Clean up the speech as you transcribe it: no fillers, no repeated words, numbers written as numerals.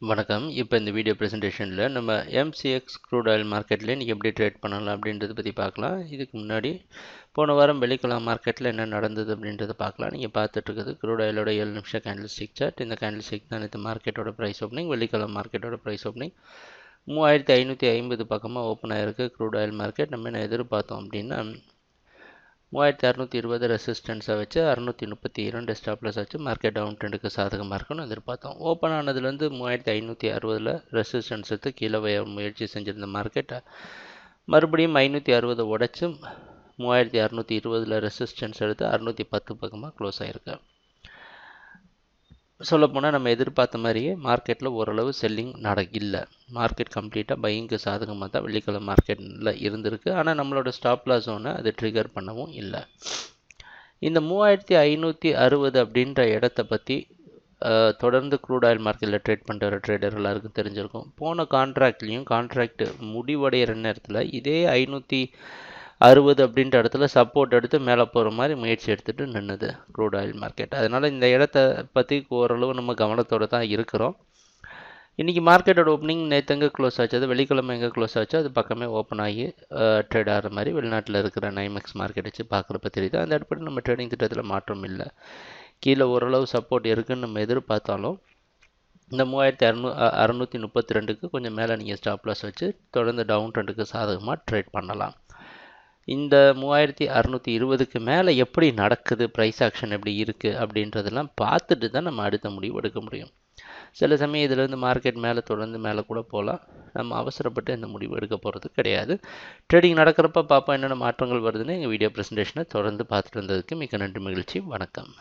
வணக்கம். இப்போ இந்த வீடியோ ப்ரெசன்டேஷனில் நம்ம எம்சிஎக்ஸ் க்ரூட் ஆயில் மார்க்கெட்டில் இன்றைக்கி எப்படி ட்ரேட் பண்ணலாம் அப்படின்றத பற்றி பார்க்கலாம். இதுக்கு முன்னாடி போன வாரம் வெள்ளிக்கிழமை மார்க்கெட்டில் என்ன நடந்தது அப்படின்றத பார்க்கலாம். நீங்கள் பார்த்துட்ருக்குது க்ரூட் ஆயிலோட 7 நிமிஷம் கேண்டில் ஸ்டிக் சார்ட். இந்த கேண்டில் ஸ்டிக் தான் இந்த மார்க்கெட்டோட ப்ரைஸ் ஓப்பனிங். வெள்ளிக்கிழமை மார்க்கெட்டோட ப்ரைஸ் ஓப்பனிங் 3550 பக்கமாக ஓப்பன் ஆகிருக்கு க்ரூட் ஆயில் மார்க்கெட். நம்ம என்ன எதிர்பார்த்தோம் அப்படின்னா 3620 ரெசிஸ்டன்ஸை வச்சு 632 ஸ்டாப்லஸ் வச்சு மார்க்கெட் டவுன் ட்ரெண்டுக்கு சாதகமாக இருக்குன்னு எதிர்பார்த்தோம். ஓப்பன் ஆனதுலேருந்து 3560 ரெசிஸ்டன்ஸ் எடுத்து கீழே முயற்சி செஞ்சுருந்த மார்க்கெட்டை மறுபடியும் 560 உடச்சி 3620 ரெசிஸ்டன்ஸ் எடுத்து 610 பக்கமாக க்ளோஸ் ஆகிருக்கு. சொல்லப்போனால் நம்ம எதிர்பார்த்த மாதிரியே மார்க்கெட்டில் ஓரளவு செல்லிங் இல்லை. மார்க்கெட் கம்ப்ளீட்டாக பையிங்க்கு சாதகமாக தான் வெள்ளிக்கிழமை மார்க்கெட்டில் இருந்திருக்கு. ஆனால் நம்மளோட ஸ்டாப் லாஸ் ஒன்று அது ட்ரிகர் பண்ணவும் இல்லை. இந்த 3560 அப்படின்ற இடத்த பற்றி தொடர்ந்து க்ரூட் ஆயில் மார்க்கெட்டில் ட்ரேட் பண்ணுற ட்ரேடர் எல்லாருக்கும் தெரிஞ்சிருக்கும். போன கான்ட்ராக்ட் முடிவடைகிற நேரத்தில் இதே 560 அப்படின்ற இடத்துல சப்போர்ட் எடுத்து மேலே போகிற மாதிரி முயற்சி எடுத்துகிட்டு நின்றுது க்ரூட் ஆயில் மார்க்கெட். அதனால் இந்த இடத்த பற்றி ஓரளவு நம்ம கவனத்தோடு தான் இருக்கிறோம். இன்றைக்கி மார்க்கெட்டோட ஓப்பனிங் நேற்று எங்கே க்ளோஸ் ஆச்சு, அது வெள்ளிக்கிழமை எங்கே க்ளோஸ் ஆச்சோ அது பக்கமே ஓப்பன் ஆகி ட்ரேட் ஆகிற மாதிரி வெளிநாட்டில் இருக்கிற நைமெக்ஸ் மார்க்கெட் வச்சு பார்க்குறப்ப தெரியுது. அந்த அடிப்படையில் நம்ம ட்ரேடிங் திட்டத்தில் மாற்றம் இல்லை. கீழே ஓரளவு சப்போர்ட் இருக்குதுன்னு நம்ம எதிர்பார்த்தாலும் இந்த 3632க்கு கொஞ்சம் மேலே நீங்கள் ஸ்டாப் லாஸ் வச்சு தொடர்ந்து டவுன் ட்ரெண்டுக்கு சாதகமாக ட்ரேட் பண்ணலாம். இந்த 3620க்கு மேலே எப்படி நடக்குது, ப்ரைஸ் ஆக்ஷன் எப்படி இருக்குது அப்படின்றதெல்லாம் பார்த்துட்டு தான் நம்ம அடுத்த முடிவு எடுக்க முடியும். சில சமயம் இதிலேருந்து மார்க்கெட் மேலே தொடர்ந்து மேலே கூட போகலாம். நம்ம அவசரப்பட்டு இந்த முடிவு எடுக்க போகிறது கிடையாது. ட்ரேடிங் நடக்கிறப்ப பார்ப்போம் என்னென்ன மாற்றங்கள் வருதுன்னு. எங்கள் வீடியோ ப்ரெசன்டேஷனை தொடர்ந்து பார்த்துட்டு இருந்ததுக்கு மிக்க நன்றி, மகிழ்ச்சி, வணக்கம்.